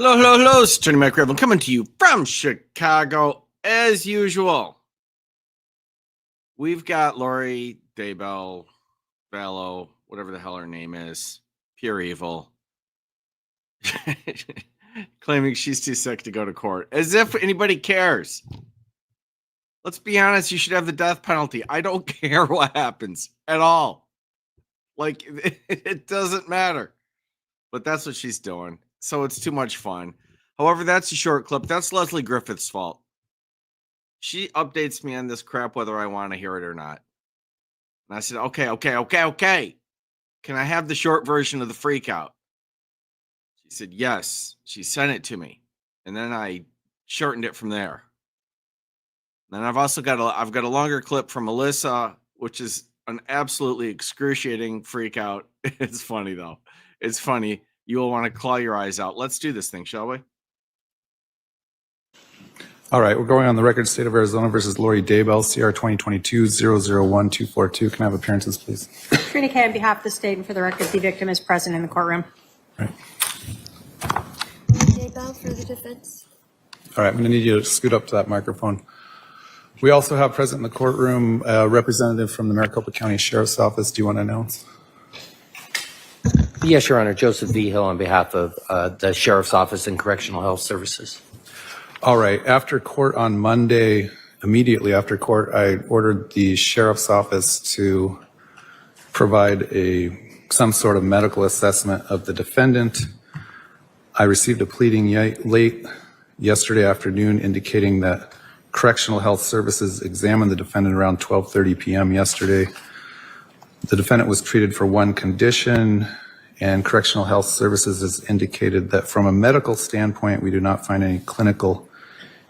Hello, hello, hello. It's Attorney Mike Revel coming to you from Chicago as usual. We've got Lori Daybell, Vallow, whatever the hell her name is, pure evil, claiming she's too sick to go to court, as if anybody cares. Let's be honest, you should have the death penalty. I don't care what happens at all. Like, it doesn't matter. But that's what she's doing. So it's too much fun. However, that's a short clip. That's Leslie Griffith's fault. She updates me on this crap whether I want to hear it or not. And I said, okay. Can I have the short version of the freak out? She said, yes. She sent it to me. And then I shortened it from there. Then I've also got a longer clip from Melissa, which is an absolutely excruciating freak out. It's funny though. It's funny. You will want to claw your eyes out. Let's do this thing, shall we? All right, we're going on the record, State of Arizona versus Lori Daybell, CR 2022-001242. Can I have appearances, please? Trina Kay on behalf of the state and for the record, the victim is present in the courtroom. All right. Daybell for the defense. All right, I'm going to need you to scoot up to that microphone. We also have present in the courtroom a representative from the Maricopa County Sheriff's Office. Do you want to announce? Yes, Your Honor. Joseph V. Hill on behalf of the Sheriff's Office and Correctional Health Services. All right. After court on Monday, immediately after court, I ordered the Sheriff's Office to provide some sort of medical assessment of the defendant. I received a pleading late yesterday afternoon indicating that Correctional Health Services examined the defendant around 12:30 p.m. yesterday. The defendant was treated for one condition, and Correctional Health Services has indicated that from a medical standpoint, we do not find any clinical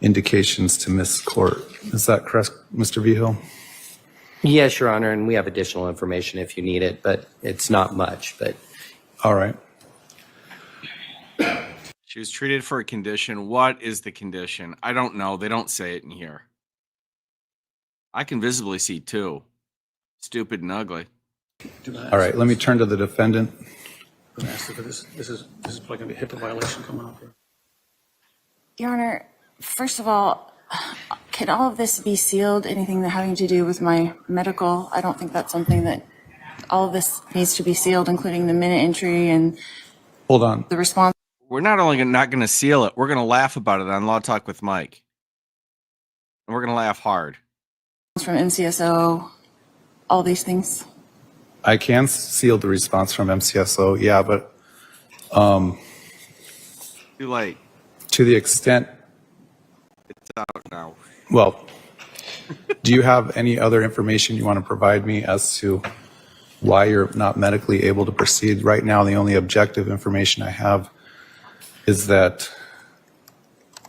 indications to miss court. Is that correct, Mr. Vigil? Yes, Your Honor, and we have additional information if you need it, but it's not much. But all right. She was treated for a condition. What is the condition? I don't know. They don't say it in here. I can visibly see two. Stupid and ugly. All right, let me turn to the defendant. This is probably going to be a HIPAA violation coming up. Your Honor, first of all, can all of this be sealed? Anything that having to do with my medical? I don't think that's something that all of this needs to be sealed, including the minute entry and hold on. The response. We're not only not going to seal it, we're going to laugh about it on Law Talk with Mike. And we're going to laugh hard. From MCSO, all these things. I can seal the response from MCSO, yeah, but too late. To the extent it's out now. Well, do you have any other information you want to provide me as to why you're not medically able to proceed? Right now, the only objective information I have is that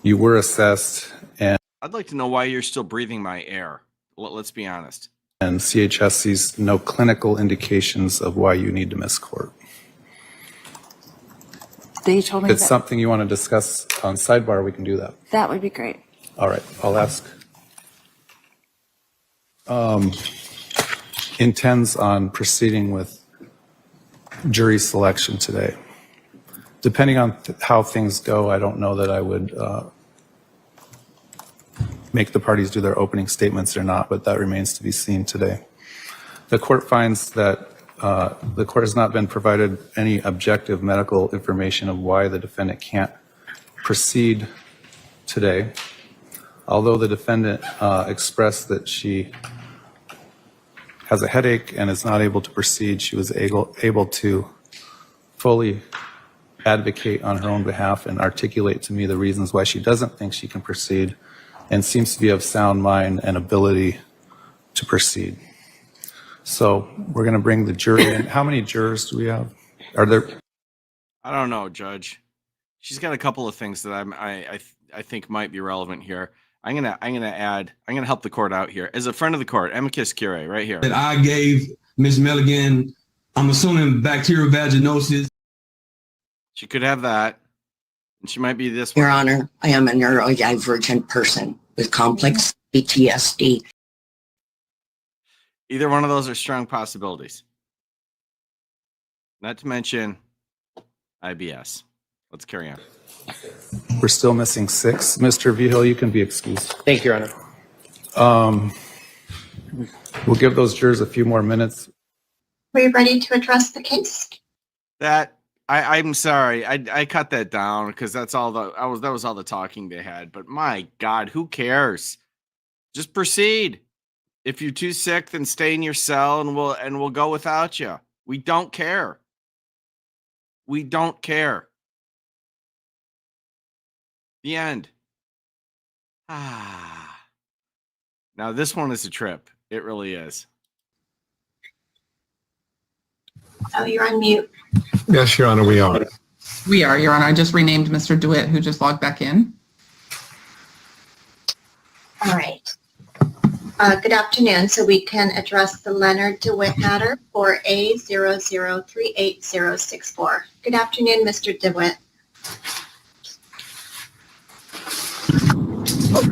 you were assessed and I'd like to know why you're still breathing my air. Let's be honest. And CHS sees no clinical indications of why you need to miss court. They told me If it's that something you want to discuss on sidebar, we can do that. that would be great. All right, I'll ask. Intends on proceeding with jury selection today. Depending on how things go, I don't know that I would make the parties do their opening statements or not, but that remains to be seen today. The court finds that the court has not been provided any objective medical information of why the defendant can't proceed today. Although the defendant expressed that she has a headache and is not able to proceed, she was able to fully advocate on her own behalf and articulate to me the reasons why she doesn't think she can proceed and seems to be of sound mind and ability to proceed. So we're going to bring the jury in. How many jurors do we have? Are there? I don't know, Judge. She's got a couple of things that I think might be relevant here. I'm gonna help the court out here. As a friend of the court, amicus curiae, right here. That I gave Ms. Milligan, I'm assuming bacterial vaginosis. She could have that. And she might be this Your one. Honor, I am a neurodivergent person with complex PTSD. Either one of those are strong possibilities. Not to mention IBS. Let's carry on. We're still missing 6. Mr. Vigil, you can be excused. Thank you, Your Honor. We'll give those jurors a few more minutes. Are you ready to address the case? I'm sorry. I cut that down because that was all the talking they had. But my God, who cares? Just proceed. If you're too sick, then stay in your cell and we'll go without you. We don't care. We don't care. The end. Now this one is a trip. It really is. Oh, you're on mute. Yes, Your Honor, we are. We are, Your Honor. I just renamed Mr. DeWitt, who just logged back in. All right. Good afternoon. So we can address the Leonard DeWitt matter for A0038064. Good afternoon, Mr. DeWitt.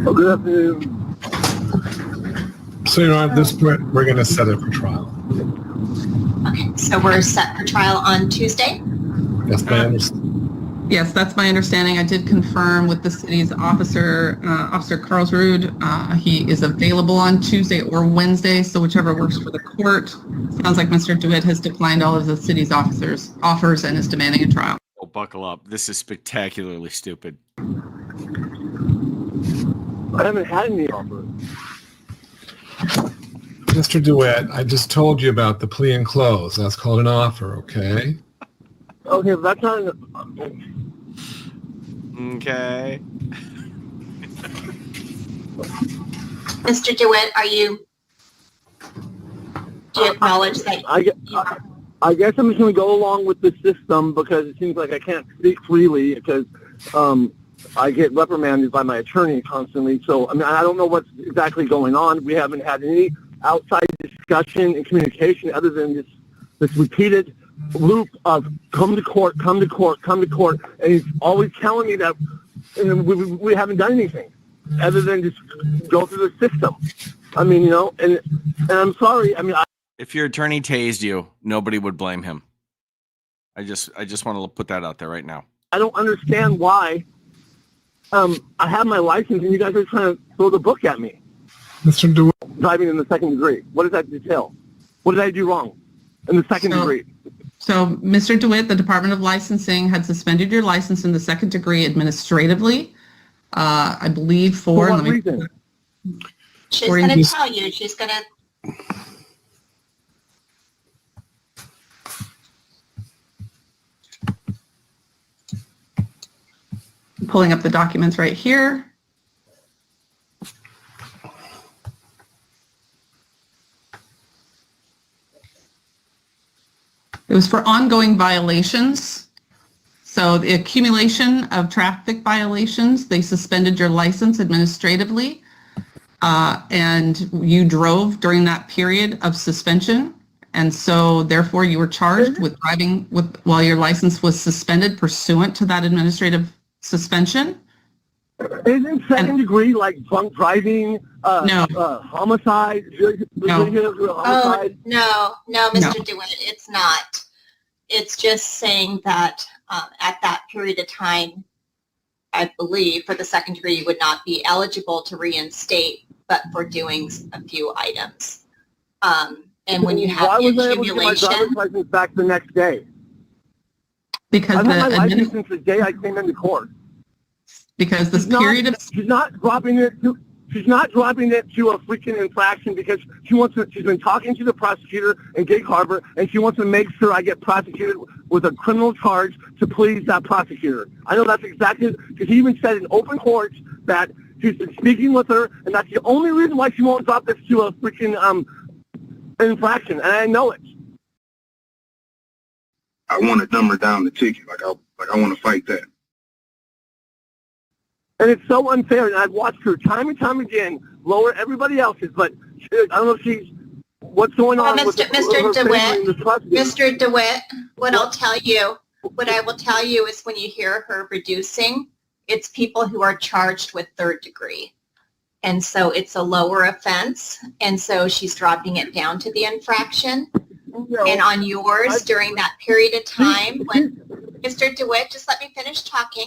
Good afternoon. So, Your Honor, at this point, we're going to set it for trial. Okay, so we're set for trial on Tuesday? Yes, ma'am. Yes, that's my understanding. I did confirm with the city's officer, Officer Carlsrud. He is available on Tuesday or Wednesday, so whichever works for the court. Sounds like Mr. DeWitt has declined all of the city's officers' offers and is demanding a trial. Oh, buckle up. This is spectacularly stupid. I haven't had any offers. Mr. DeWitt, I just told you about the plea and close. That's called an offer, okay? Okay, that's not Okay. Mr. DeWitt, do you acknowledge that? I guess I'm just going to go along with the system because it seems like I can't speak freely because I get reprimanded by my attorney constantly. So, I mean, I don't know what's exactly going on. We haven't had any outside discussion and communication other than this repeated loop of come to court, come to court, come to court. And he's always telling me that we haven't done anything other than just go through the system. I mean, you know, and I'm sorry. I mean, if your attorney tased you, nobody would blame him. I just want to put that out there right now. I don't understand why I have my license and you guys are trying to throw the book at me. Mr. DeWitt. Driving in the second degree. What does that detail? What did I do wrong in the second degree? So, Mr. DeWitt, the Department of Licensing had suspended your license in the second degree administratively. I believe for what reason? She's going to tell you. She's going to. Pulling up the documents right here. It was for ongoing violations. So the accumulation of traffic violations, they suspended your license administratively, and you drove during that period of suspension. And so therefore you were charged with driving while your license was suspended pursuant to that administrative suspension. Isn't second degree like drunk driving, no. Homicide? No. Homicide? No, Mr. DeWitt, it's not. It's just saying that at that period of time, I believe for the second degree, you would not be eligible to reinstate, but for doing a few items. And when you have Why the was I able to get my driver's license back the next day? Because I had my license since the day I came into court. Because this period of she's not dropping it to a freaking infraction because she's been talking to the prosecutor in Gig Harbor and she wants to make sure I get prosecuted with a criminal charge to please that prosecutor. I know that's exactly because he even said in open court that he's been speaking with her and that's the only reason why she won't drop this to a freaking infraction, and I know it. I want to dumb her down the ticket. I want to fight that. And it's so unfair, and I've watched her time and time again lower everybody else's, but I don't know if she's, what's going on with Mr. DeWitt, what I will tell you is when you hear her reducing, it's people who are charged with third degree. And so it's a lower offense, and so she's dropping it down to the infraction. and on yours during that period of time when, Mr. DeWitt, just let me finish talking.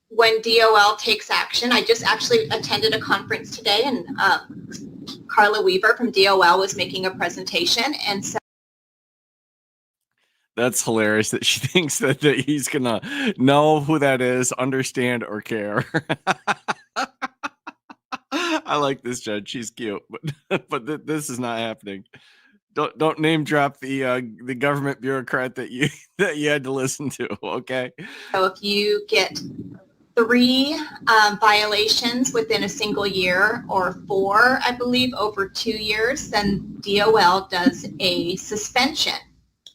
When DOL takes action, I just actually attended a conference today, and Carla Weaver from DOL was making a presentation, and so That's hilarious that she thinks that he's gonna know who that is, understand, or care. I like this judge. She's cute, but this is not happening. Don't name drop the government bureaucrat that you had to listen to. Okay. So if you get 3 violations within a single year, or 4, I believe, over 2 years, then DOL does a suspension.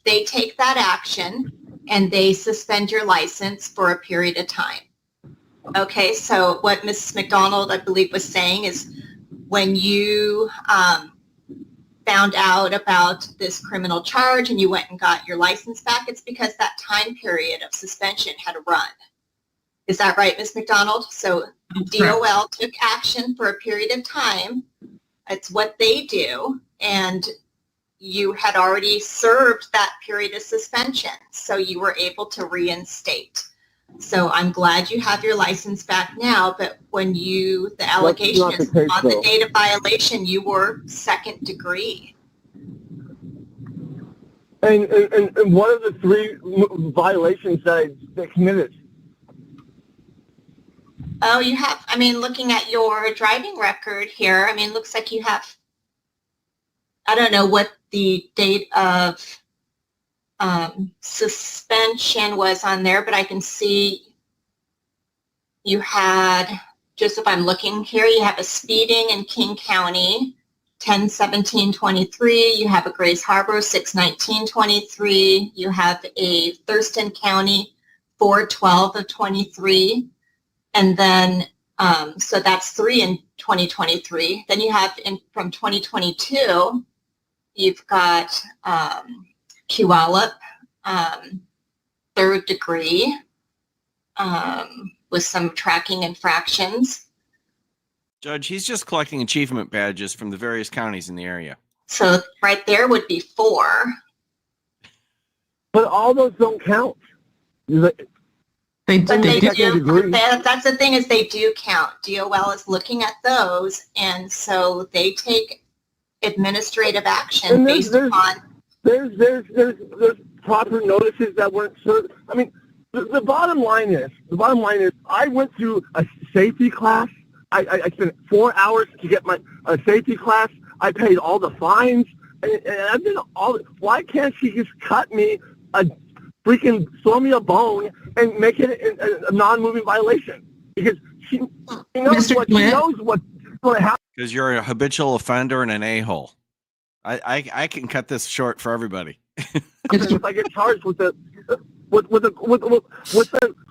They take that action and they suspend your license for a period of time. Okay, so what Mrs. McDonald, I believe, was saying is when you found out about this criminal charge and you went and got your license back, it's because that time period of suspension had run. Is that right, Ms. McDonald? So DOL took action for a period of time. It's what they do. And you had already served that period of suspension, so you were able to reinstate. So I'm glad you have your license back now, but when the allegation is on the date of violation, you were second degree. And what are the 3 violations that they committed? Oh, you have, I mean, looking at your driving record here, I mean, looks like you have, I don't know what the date of suspension was on there, but I can see you had, just if I'm looking here, you have a speeding in King County, 10/17/23. You have a Grays Harbor, 6/19/23. You have a Thurston County, 4/12/23. And then, so that's 3 in 2023. Then you have from 2022, you've got Puyallup, 3rd degree, with some tracking infractions. Judge, he's just collecting achievement badges from the various counties in the area. So right there would be 4. But all those don't count. They But they do. do. That's the thing, is they do count. DOL is looking at those, and so they take administrative action based upon. There's proper notices that weren't served. I mean, the bottom line is, I went through a safety class. I spent 4 hours to get my safety class. I paid all the fines, and I did all. Why can't she just cut me freaking throw me a bone and make it a non-moving violation? Because she knows what's going to happen. Because you're a habitual offender and an a-hole. I can cut this short for everybody. If I get charged with the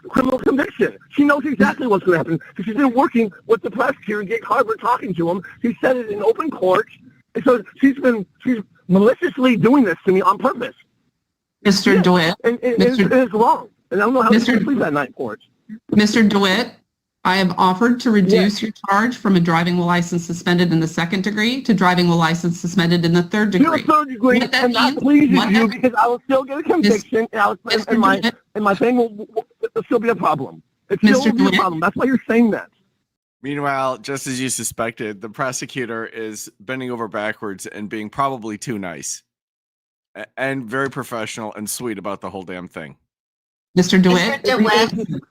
criminal conviction, she knows exactly what's going to happen because she's been working with the prosecutor, Dick Harper, talking to him. He said it in open court, and so she's maliciously doing this to me on purpose. Mr. DeWitt. And it's wrong. And I don't know how to sleep that night for it. Mr. DeWitt, I have offered to reduce your charge from a driving while license suspended in the 2nd degree to driving while license suspended in the 3rd degree. To a 3rd degree, and that pleases you because I will still get a conviction, and my thing will still be a problem. It still will be a problem. That's why you're saying that. Meanwhile, just as you suspected, the prosecutor is bending over backwards and being probably too nice. And very professional and sweet about the whole damn thing. Mr. DeWitt? Mr. DeWitt.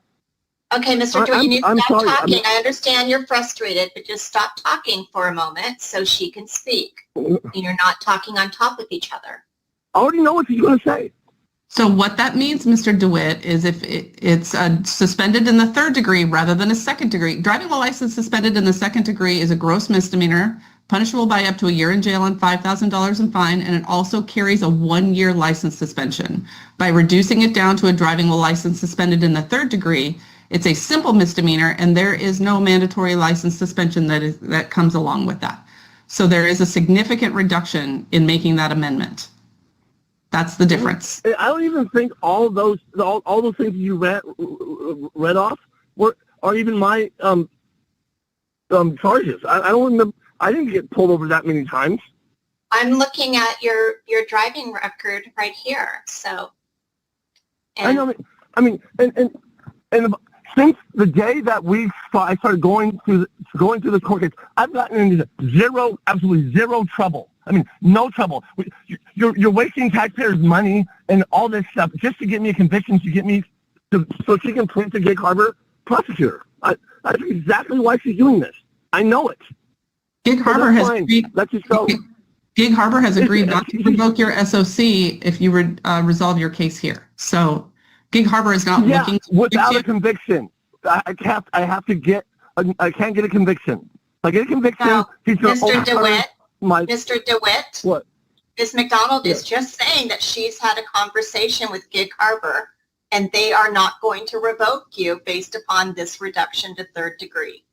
Okay, Mr. DeWitt, you need to stop talking. I understand you're frustrated, but just stop talking for a moment so she can speak. You're not talking on top of each other. I already know what she's going to say. So what that means, Mr. DeWitt, is if it's suspended in the 3rd degree rather than a 2nd degree. Driving while license suspended in the 2nd degree is a gross misdemeanor, punishable by up to a year in jail and $5,000 in fine, and it also carries a 1-year license suspension. By reducing it down to a driving while license suspended in the 3rd degree, it's a simple misdemeanor, and there is no mandatory license suspension that comes along with that. So there is a significant reduction in making that amendment. That's the difference. I don't even think all those things you read off are even my charges. I don't remember. I didn't get pulled over that many times. I'm looking at your driving record right here. So, I know. And since the day that I started going through the court case, I've gotten into absolutely zero trouble. I mean, no trouble. You're wasting taxpayers' money and all this stuff just to get me a conviction to get me so she can point to Gig Harbor prosecutor. That's exactly why she's doing this. I know it. Gig Harbor has agreed. Let's just go. Gig Harbor has agreed not to revoke your SOC if you resolve your case here. So Gig Harbor is not looking to without a conviction. I can't get a conviction. If I get a conviction, now, he's going to Mr. DeWitt, Mr. DeWitt, what? Ms. McDonald is just saying that she's had a conversation with Gig Harbor and they are not going to revoke you based upon this reduction to third degree.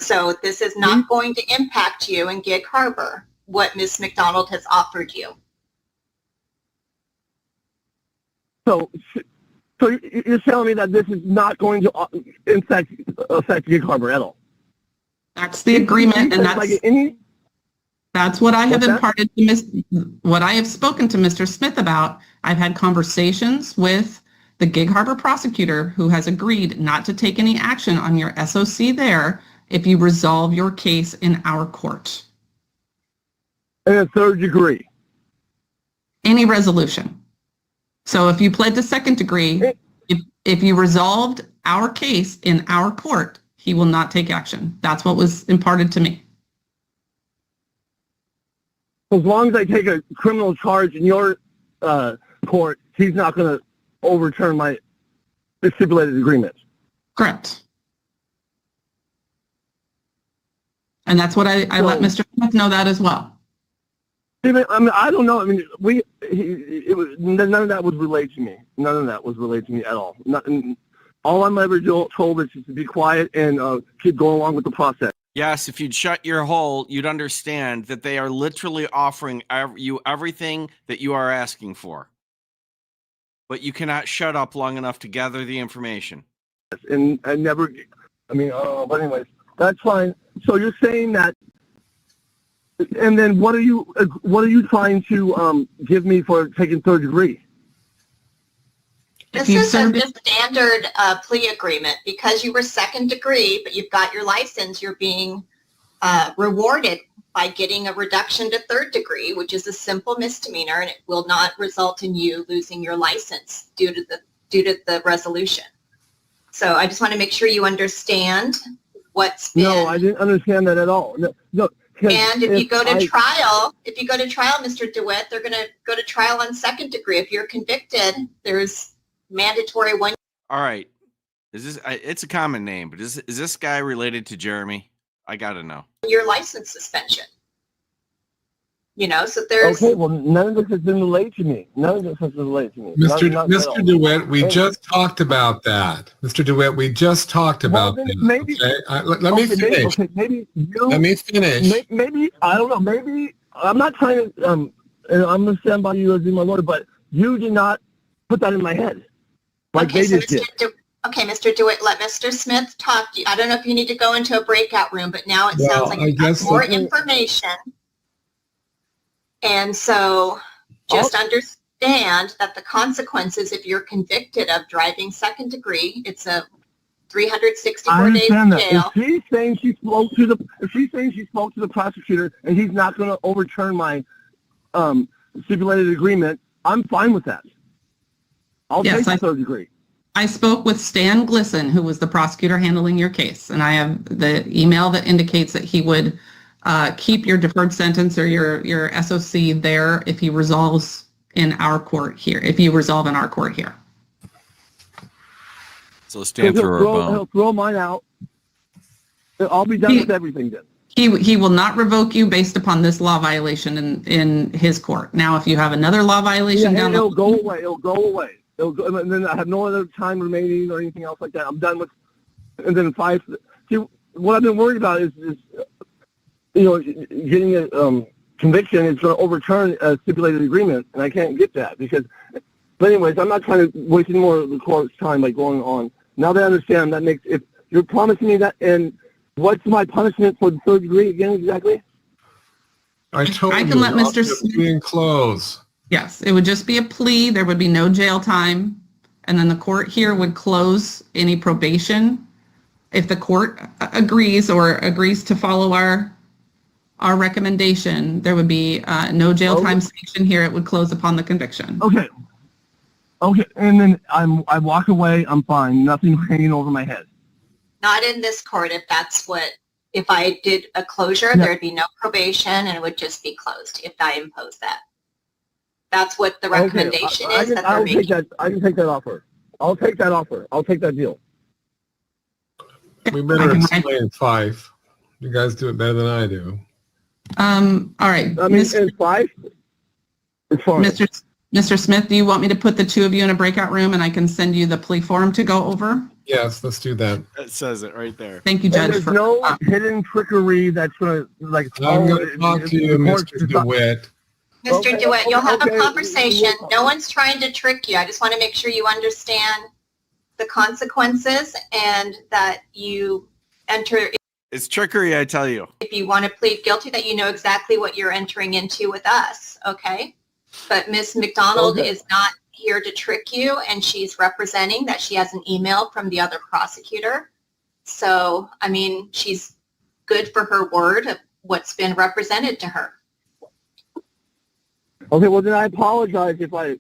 So this is not going to impact you in Gig Harbor, what Ms. McDonald has offered you. So you're telling me that this is not going to affect Gig Harbor at all? That's the agreement, and that's what I have imparted to what I have spoken to Mr. Smith about. I've had conversations with the Gig Harbor prosecutor who has agreed not to take any action on your SOC there if you resolve your case in our court. In a third degree? Any resolution. So if you pled to second degree, if you resolved our case in our court, he will not take action. That's what was imparted to me. As long as I take a criminal charge in your court, he's not going to overturn my stipulated agreement. Correct. And that's what I let Mr. Smith know that as well. I mean, I don't know. I mean, none of that was relayed to me. None of that was relayed to me at all. All I'm ever told is just to be quiet and keep going along with the process. Yes, if you'd shut your hole, you'd understand that they are literally offering you everything that you are asking for. But you cannot shut up long enough to gather the information. And I never, but anyways, that's fine. So you're saying that, and then what are you trying to give me for taking third degree? This is a standard plea agreement. Because you were second degree, but you've got your license, you're being rewarded by getting a reduction to third degree, which is a simple misdemeanor, and it will not result in you losing your license due to the resolution. So I just want to make sure you understand what's been. No, I didn't understand that at all. No. And if you go to trial, Mr. DeWitt, they're going to go to trial on second degree. If you're convicted, there's mandatory 1 year. All right. It's a common name, but is this guy related to Jeremy? I got to know. Your license suspension. So there's. Okay, well, none of this has been relayed to me. Mr. DeWitt, we just talked about that. Mr. DeWitt, we just talked about that. Maybe, okay? Let me finish. Let me finish. Maybe, I don't know, maybe, I'm not trying to, I'm going to stand by you as my lawyer, but you did not put that in my head. Like Okay, they so just did. Mr. DeWitt, let Mr. Smith talk to you. I don't know if you need to go into a breakout room, but now it sounds like you have more information. And so just understand that the consequences, if you're convicted of driving second degree, it's a 364 days in jail. If she's saying she spoke to the prosecutor and he's not going to overturn my stipulated agreement, I'm fine with that. I'll take the third degree. I spoke with Stan Glisson, who was the prosecutor handling your case, and I have the email that indicates that he would keep your deferred sentence or your SOC there if he resolves in our court here, if you resolve in our court here. So Stan he'll throw mine out. I'll be done with everything then. He will not revoke you based upon this law violation in his court. Now, if you have another law violation it'll go away. And then I have no other time remaining or anything else like that. I'm done with. And then what I've been worried about is getting a conviction is going to overturn a stipulated agreement, and I can't get that because. But anyways, I'm not trying to waste any more of the court's time by going on. Now that I understand, if you're promising me that, and what's my punishment for the third degree again exactly? I told I you. can let I'll Mr. just Smith- be in close. Yes, it would just be a plea. There would be no jail time. And then the court here would close any probation. If the court agrees or agrees to follow our recommendation, there would be no jail time sanction here. It would close upon the conviction. Okay. Okay, and then I walk away. I'm fine. Nothing hanging over my head. Not in this court. If I did a closure, Yeah. there'd be no probation and it would just be closed if I impose that. That's what the recommendation I is that they're I'll take making. that. I can take that offer. I'll take that offer. I'll take that deal. We better explain Fife. You guys do it better than I do. All right. I mean, it's five. It's fine. Mr. Smith, do you want me to put the two of you in a breakout room and I can send you the plea form to go over? Yes, let's do that. It says it right there. Thank you, And Judge. there's no hidden trickery that's going to like. I'm going to talk to you, Mr. DeWitt. Mr. Okay, DeWitt, you'll have okay. a conversation. No one's trying to trick you. I just want to make sure you understand the consequences and that you enter, It's trickery, I tell you. if you want to plead guilty, that you know exactly what you're entering into with us, okay? But Ms. McDonald Okay. is not here to trick you, and she's representing that she has an email from the other prosecutor. So, I mean, she's good for her word of what's been represented to her. Okay, well then I apologize if I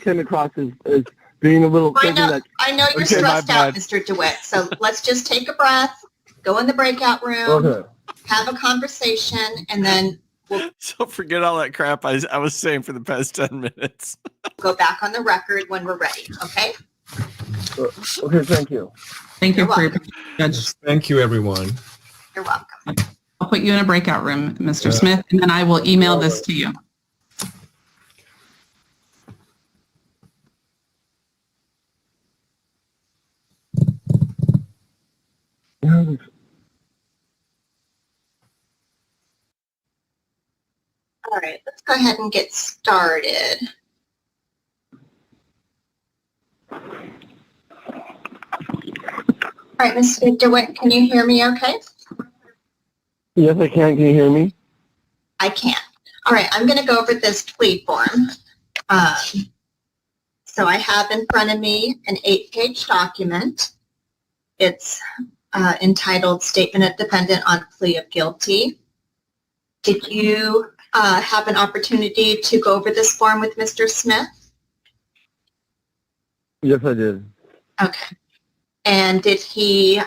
came across as being a little. I thinking know, that, I know you're Okay, my stressed out, bad. Mr. DeWitt. So let's just take a breath, go in the breakout room, Okay. have a conversation, and then we'll So forget all that crap I was saying for the past 10 minutes. go back on the record when we're ready, okay? Okay, thank you. Thank you You're for your welcome. Judge. Thank you, everyone. You're welcome. I'll put you in a breakout room, Mr. Smith, and then I will email this to you. All right, let's go ahead and get started. All right, Mr. DeWitt, can you hear me okay? Yes, I can. Can you hear me? I can. All right, I'm going to go over this plea form. So I have in front of me an 8-page document. It's entitled Statement of Defendant on Plea of Guilty. Did you have an opportunity to go over this form with Mr. Smith? Yes, I did. Okay. And did he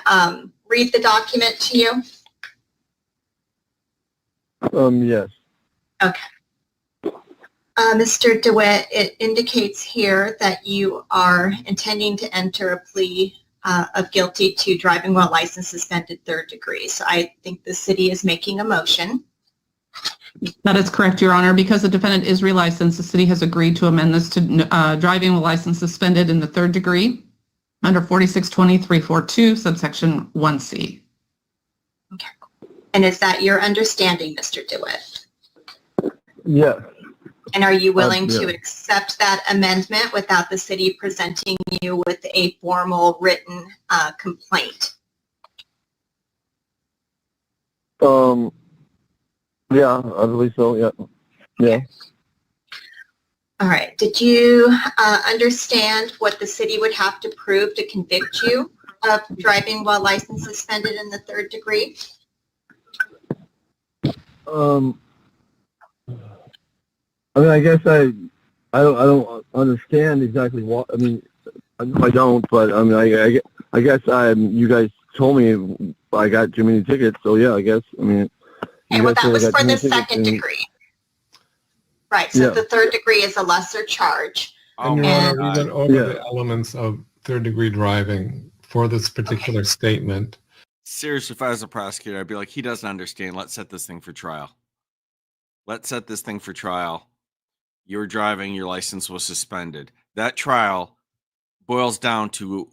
read the document to you? Yes. Okay. Mr. DeWitt, it indicates here that you are intending to enter a plea of guilty to driving while license suspended 3rd degree. So I think the city is making a motion. That is correct, Your Honor. Because the defendant is relicensed, the city has agreed to amend this to driving with license suspended in the 3rd degree under 462342, subsection 1C. Okay. And is that your understanding, Mr. DeWitt? Yes. And are you willing yeah. to accept that amendment without the city presenting you with a formal written complaint? Yeah, I believe so. Yeah. Yeah. All right. Did you understand what the city would have to prove to convict you of driving while license suspended in the 3rd degree? I mean, I guess I don't understand exactly what. I mean, I don't. But I mean, I guess you guys told me I got too many tickets. So yeah, I guess. I mean. Okay, well, that was for the 2nd degree. Right. So the 3rd degree is a lesser charge. Oh, And my you want to God. read over the elements of 3rd degree driving for this particular statement. Seriously, if I was a prosecutor, I'd be like, he doesn't understand. Let's set this thing for trial. Let's set this thing for trial. You were driving, your license was suspended. That trial boils down to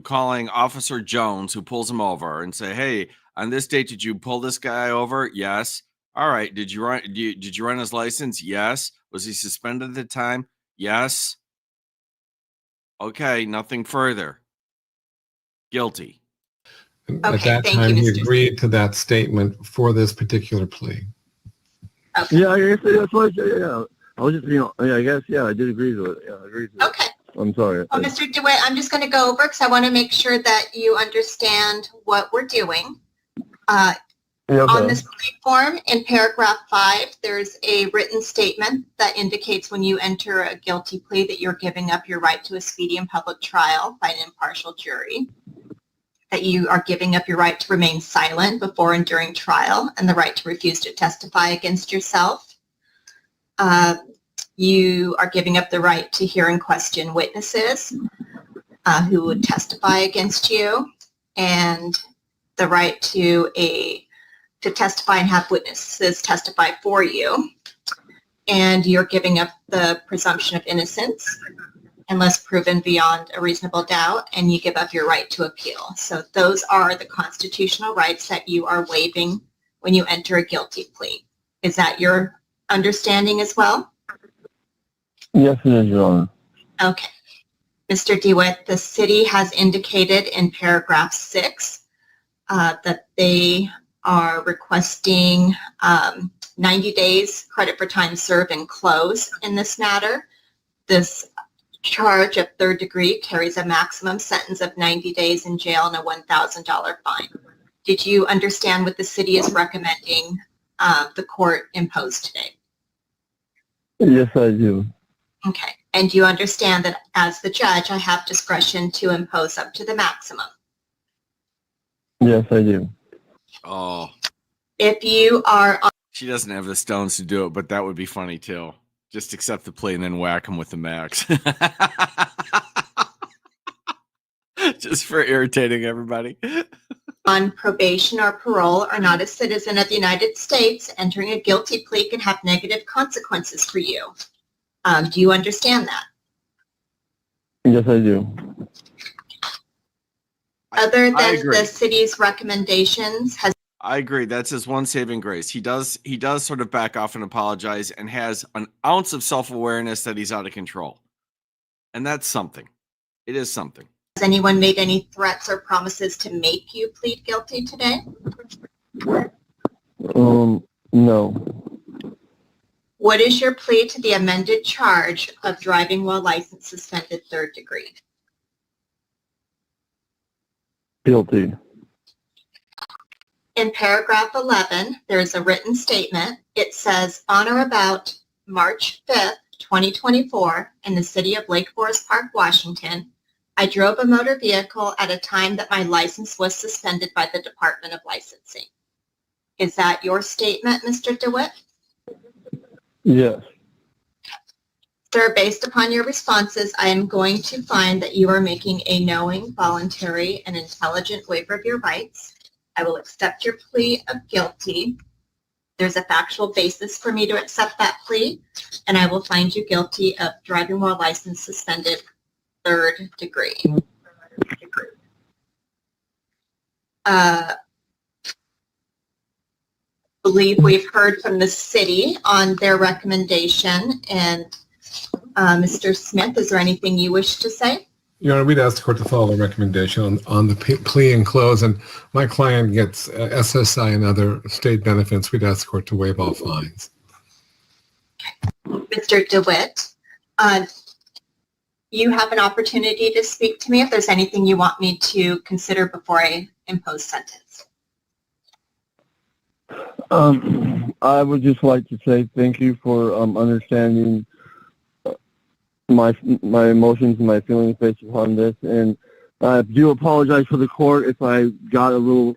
calling Officer Jones, who pulls him over, and say, hey, on this date, did you pull this guy over? Yes. All right. Did you run his license? Yes. Was he suspended at the time? Yes. Okay. Nothing further. Guilty. And Okay, at that thank time, you, he Mr. agreed to that statement for this particular plea. Okay. Yeah, I guess that's what I said. Yeah, I was just, I guess, yeah, I did agree to it. Yeah, I agreed to it. Okay. I'm sorry. Well, Mr. DeWitt, I'm just going to go over because I want to make sure that you understand what we're doing. Yeah, okay. On this plea form, in paragraph 5, there's a written statement that indicates when you enter a guilty plea that you're giving up your right to a speedy and public trial by an impartial jury, that you are giving up your right to remain silent before and during trial, and the right to refuse to testify against yourself. You are giving up the right to hear and question witnesses who would testify against you, and the right to testify and have witnesses testify for you. And you're giving up the presumption of innocence unless proven beyond a reasonable doubt, and you give up your right to appeal. So those are the constitutional rights that you are waiving when you enter a guilty plea. Is that your understanding as well? Yes, it is, Your Honor. Okay. Mr. DeWitt, the city has indicated in paragraph 6 that they are requesting 90 days credit for time served and close in this matter. This charge of third degree carries a maximum sentence of 90 days in jail and a $1,000 fine. Did you understand what the city is recommending the court impose today? Yes, I do. Okay. And you understand that as the judge, I have discretion to impose up to the maximum? Yes, I do. Oh, If you are on she doesn't have the stones to do it, but that would be funny too. Just accept the plea and then whack him with the max. Just for irritating everybody. on probation or parole or not a citizen of the United States, entering a guilty plea can have negative consequences for you. Do you understand that? Yes, I do. Other I than agree. the city's recommendations, has I agree. That's his one saving grace. He does sort of back off and apologize and has an ounce of self-awareness that he's out of control. And that's something. It is something. anyone made any threats or promises to make you plead guilty today? No. What is your plea to the amended charge of driving while license suspended third degree? Guilty. In paragraph 11, there is a written statement. It says, on or about March 5th, 2024, in the city of Lake Forest Park, Washington, I drove a motor vehicle at a time that my license was suspended by the Department of Licensing. Is that your statement, Mr. DeWitt? Yes. Sir, based upon your responses, I am going to find that you are making a knowing, voluntary, and intelligent waiver of your rights. I will accept your plea of guilty. There's a factual basis for me to accept that plea, and I will find you guilty of driving while license suspended third degree. Believe we've heard from the city on their recommendation, and Mr. Smith, is there anything you wish to say? Your Honor, we'd ask the court to follow the recommendation on the plea and close, and my client gets SSI and other state benefits. We'd ask the court to waive all fines. Mr. DeWitt, you have an opportunity to speak to me if there's anything you want me to consider before I impose sentence. I would just like to say thank you for understanding my emotions and my feelings based upon this, and I do apologize for the court if I got a little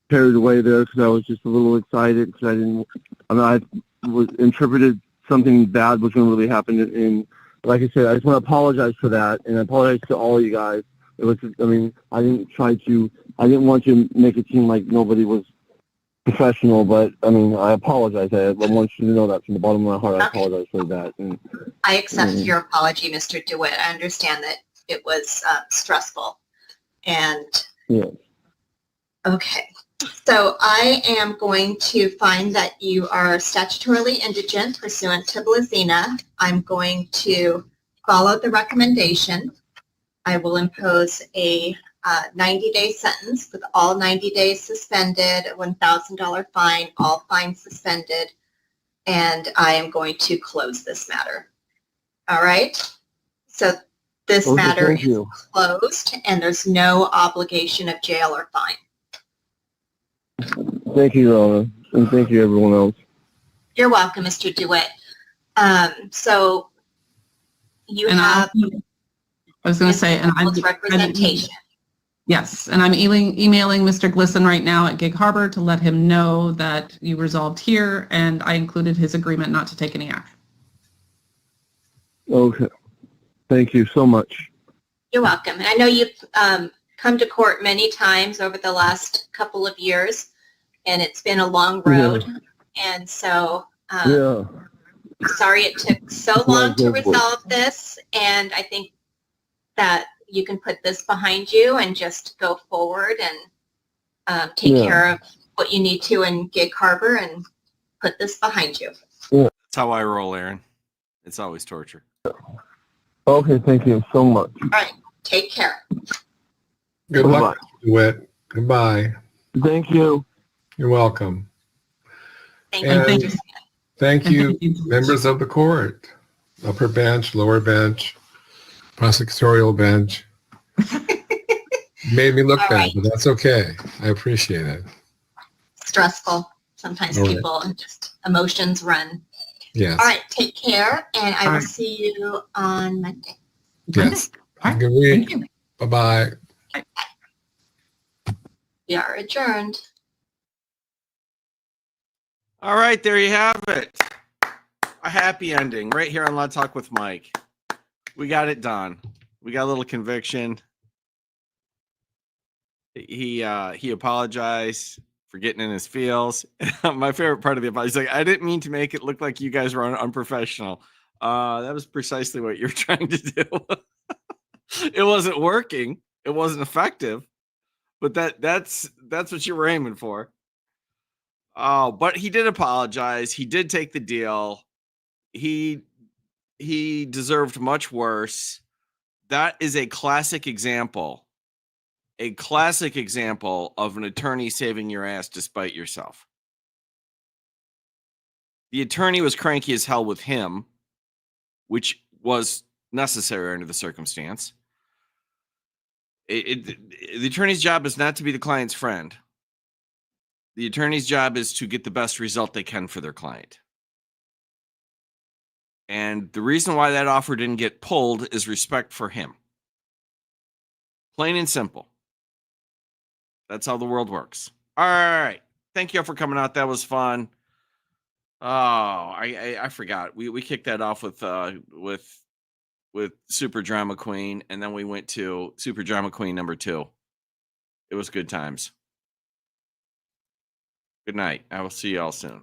carried away there because I was just a little excited because I was interpreted something bad was going to really happen, and like I said, I just want to apologize for that, and I apologize to all you guys. It was, I didn't want to make it seem like nobody was professional, but I apologize. I want you to know that from the bottom of my heart. I apologize for that. And I accept your apology, Mr. DeWitt. I understand that it was stressful. And yeah. Okay. So I am going to find that you are statutorily indigent pursuant to Blazina. I'm going to follow the recommendation. I will impose a 90-day sentence with all 90 days suspended, $1,000 fine, all fines suspended, and I am going to close this matter. All right? So this Okay, matter thank is you. closed, and there's no obligation of jail or fine. Thank you, Your Honor, and thank you, everyone else. You're welcome, Mr. DeWitt. So you And have I was going to say, and representation. Yes, and I'm emailing Mr. Glisson right now at Gig Harbor to let him know that you resolved here, and I included his agreement not to take any action. Okay. Thank you so much. You're welcome. And I know you've come to court many times over the last couple of years, and it's been a long road. Yeah. And so Yeah. sorry it took so long to resolve this, and I think that you can put this behind you and just go forward and take care of what you need to in Gig Harbor and put this behind you. Yeah. That's how I roll, Aaron. It's always torture. Okay, thank you so much. All right. Take care. Good luck, Mr. DeWitt. Goodbye. Thank you. You're welcome. Thank And you. thank you, members of the court, upper bench, lower bench, prosecutorial bench. Made me look All bad, right. but that's okay. I appreciate it. Stressful. Sometimes All right. people just emotions run. Yes. All right. Take care, and I All will right. see you on Monday. Yes. All right. Good week. Thank you. Bye-bye. We are adjourned. All right, there you have it. A happy ending right here on Let's Talk with Mike. We got it done. We got a little conviction. He apologized for getting in his feels. My favorite part of the apology is like, I didn't mean to make it look like you guys were unprofessional. That was precisely what you're trying to do. It wasn't working. It wasn't effective. But that's what you were aiming for. Oh, but he did apologize. He did take the deal. He deserved much worse. That is a classic example of an attorney saving your ass despite yourself. The attorney was cranky as hell with him, which was necessary under the circumstance. The attorney's job is not to be the client's friend. The attorney's job is to get the best result they can for their client. And the reason why that offer didn't get pulled is respect for him. Plain and simple. That's how the world works. All right. Thank you all for coming out. That was fun. Oh, I forgot. We kicked that off with Super Drama Queen, and then we went to Super Drama Queen number 2. It was good times. Good night. I will see you all soon.